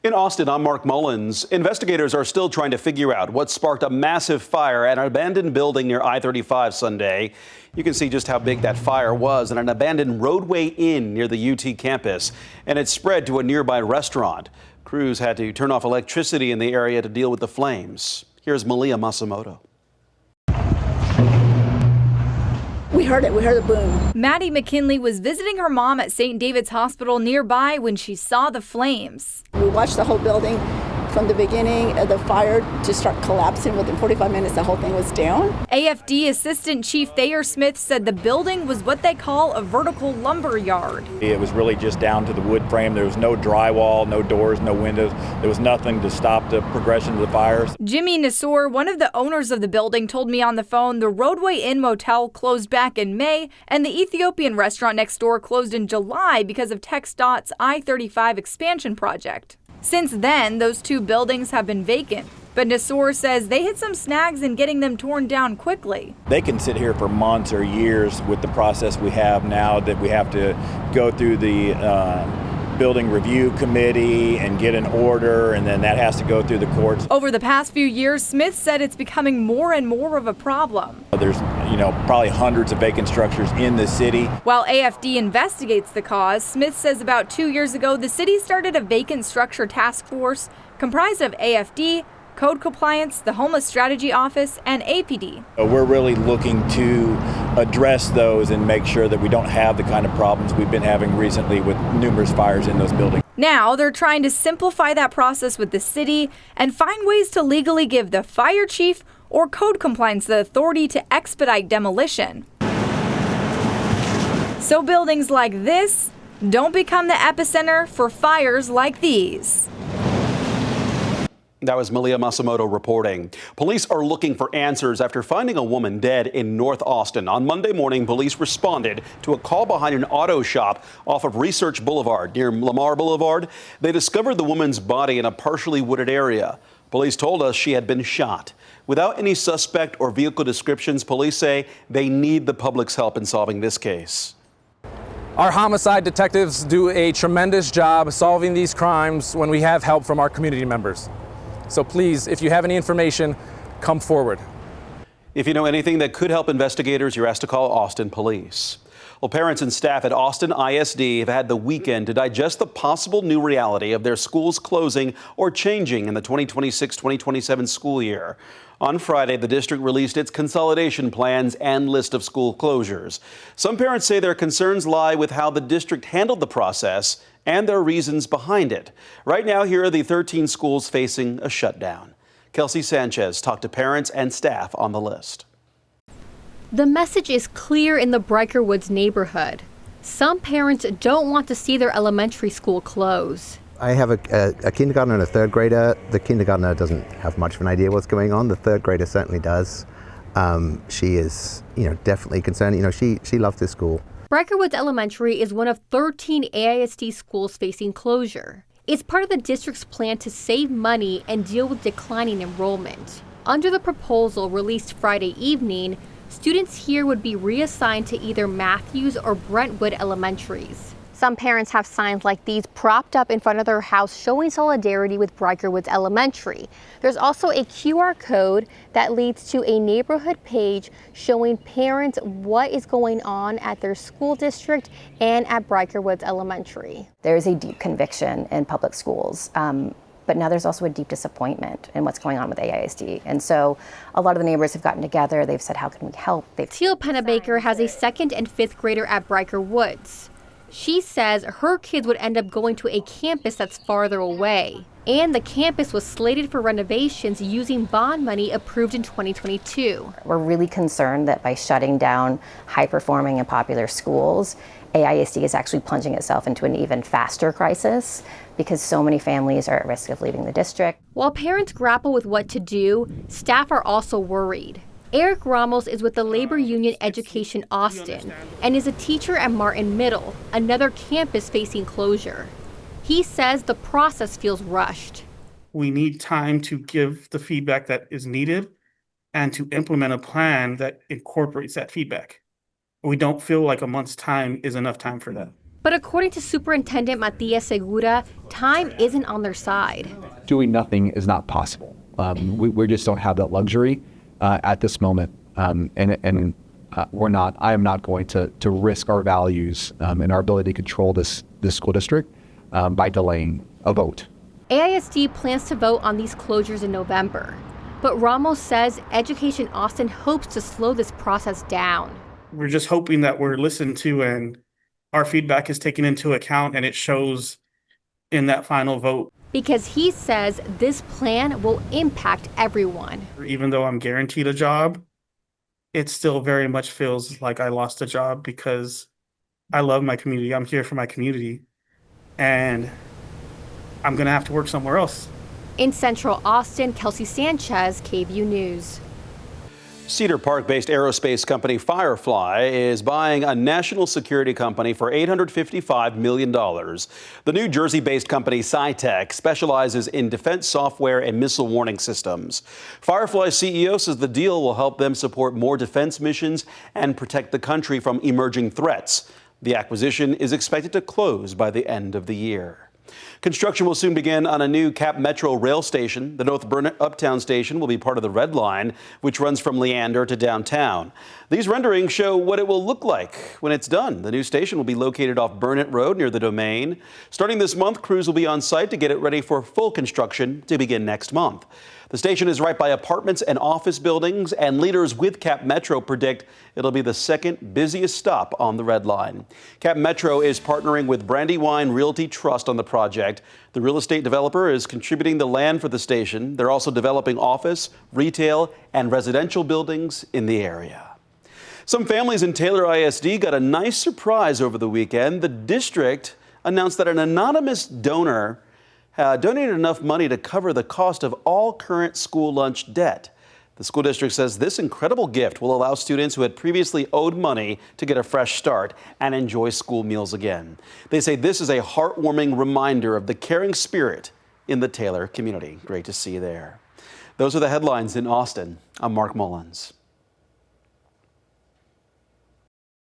In Austin, I'm Mark Mullins. Investigators are still trying to figure out what sparked a massive fire at an abandoned building near I-35 Sunday. You can see just how big that fire was at an abandoned roadway inn near the UT campus, and it spread to a nearby restaurant. Crews had to turn off electricity in the area to deal with the flames. Here's Malia Masamoto. We heard the boom. Maddie McKinley was visiting her mom at St. David's Hospital nearby when she saw the flames. We watched the whole building from the beginning of the fire to start collapsing. Within 45 minutes, the whole thing was down. AFD Assistant Chief Thayer Smith said the building was what they call a vertical lumber yard. It was really just down to the wood frame. There was no drywall, no doors, no windows. There was nothing to stop the progression of the fires. Jimmy Nassour, one of the owners of the building, told me on the phone the Roadway Inn Motel closed back in May and the Ethiopian restaurant next door closed in July because of TxDOT's I-35 expansion project. Since then, those two buildings have been vacant. But Nassour says they hit some snags in getting them torn down quickly. They can sit here for months or years with the process we have now, that we have to go through the building review committee and get an order, and then that has to go through the courts. Over the past few years, Smith said it's becoming more and more of a problem. There's, probably hundreds of vacant structures in the city. While AFD investigates the cause, Smith says about 2 years ago, the city started a vacant structure task force comprised of AFD, Code Compliance, the Homeless Strategy Office, and APD. We're really looking to address those and make sure that we don't have the kind of problems we've been having recently with numerous fires in those buildings. Now they're trying to simplify that process with the city and find ways to legally give the fire chief or Code Compliance the authority to expedite demolition. So buildings like this don't become the epicenter for fires like these. That was Malia Masamoto reporting. Police are looking for answers after finding a woman dead in North Austin. On Monday morning, police responded to a call behind an auto shop off of Research Boulevard near Lamar Boulevard. They discovered the woman's body in a partially wooded area. Police told us she had been shot. Without any suspect or vehicle descriptions, police say they need the public's help in solving this case. Our homicide detectives do a tremendous job solving these crimes when we have help from our community members. So please, if you have any information, come forward. If you know anything that could help investigators, you're asked to call Austin Police. Well, parents and staff at Austin ISD have had the weekend to digest the possible new reality of their schools closing or changing in the 2026-2027 school year. On Friday, the district released its consolidation plans and list of school closures. Some parents say their concerns lie with how the district handled the process and their reasons behind it. Right now, here are the 13 schools facing a shutdown. Kelsey Sanchez talked to parents and staff on the list. The message is clear in the Briker Woods neighborhood. Some parents don't want to see their elementary school close. I have a kindergartner and a third grader. The kindergartner doesn't have much of an idea what's going on. The third grader certainly does. She is, definitely concerned. She loves this school. Briker Woods Elementary is one of 13 AISD schools facing closure. It's part of the district's plan to save money and deal with declining enrollment. Under the proposal released Friday evening, students here would be reassigned to either Matthews or Brentwood elementaries. Some parents have signs like these propped up in front of their house showing solidarity with Briker Woods Elementary. There's also a QR code that leads to a neighborhood page showing parents what is going on at their school district and at Briker Woods Elementary. There is a deep conviction in public schools. But now there's also a deep disappointment in what's going on with AISD. And so a lot of the neighbors have gotten together. They've said, how can we help? Teal Pennebaker has a 2nd and 5th grader at Briker Woods. She says her kids would end up going to a campus that's farther away. And the campus was slated for renovations using bond money approved in 2022. We're really concerned that by shutting down high-performing and popular schools, AISD is actually plunging itself into an even faster crisis because so many families are at risk of leaving the district. While parents grapple with what to do, staff are also worried. Eric Ramos is with the labor union Education Austin and is a teacher at Martin Middle, another campus facing closure. He says the process feels rushed. We need time to give the feedback that is needed and to implement a plan that incorporates that feedback. We don't feel like a month's time is enough time for that. But according to Superintendent Matias Segura, time isn't on their side. Doing nothing is not possible. We just don't have that luxury at this moment, and we're not. I am not going to risk our values and our ability to control this school district by delaying a vote. AISD plans to vote on these closures in November, but Ramos says Education Austin hopes to slow this process down. We're just hoping that we're listened to and our feedback is taken into account and it shows in that final vote. Because he says this plan will impact everyone. Even though I'm guaranteed a job, it still very much feels like I lost a job because I love my community. I'm here for my community and I'm going to have to work somewhere else. In Central Austin, Kelsey Sanchez, KVUE News. Cedar Park-based aerospace company Firefly is buying a national security company for $855 million. The New Jersey-based company SciTech specializes in defense software and missile warning systems. Firefly's CEO says the deal will help them support more defense missions and protect the country from emerging threats. The acquisition is expected to close by the end of the year. Construction will soon begin on a new Cap Metro rail station. The North Burnett Uptown station will be part of the Red Line, which runs from Leander to downtown. These renderings show what it will look like when it's done. The new station will be located off Burnett Road near the Domain. Starting this month, crews will be on site to get it ready for full construction to begin next month. The station is right by apartments and office buildings, and leaders with Cap Metro predict it'll be the second busiest stop on the Red Line. Cap Metro is partnering with Brandywine Realty Trust on the project. The real estate developer is contributing the land for the station. They're also developing office, retail, and residential buildings in the area. Some families in Taylor ISD got a nice surprise over the weekend. The district announced that an anonymous donor donated enough money to cover the cost of all current school lunch debt. The school district says this incredible gift will allow students who had previously owed money to get a fresh start and enjoy school meals again. They say this is a heartwarming reminder of the caring spirit in the Taylor community. Great to see you there. Those are the headlines in Austin. I'm Mark Mullins.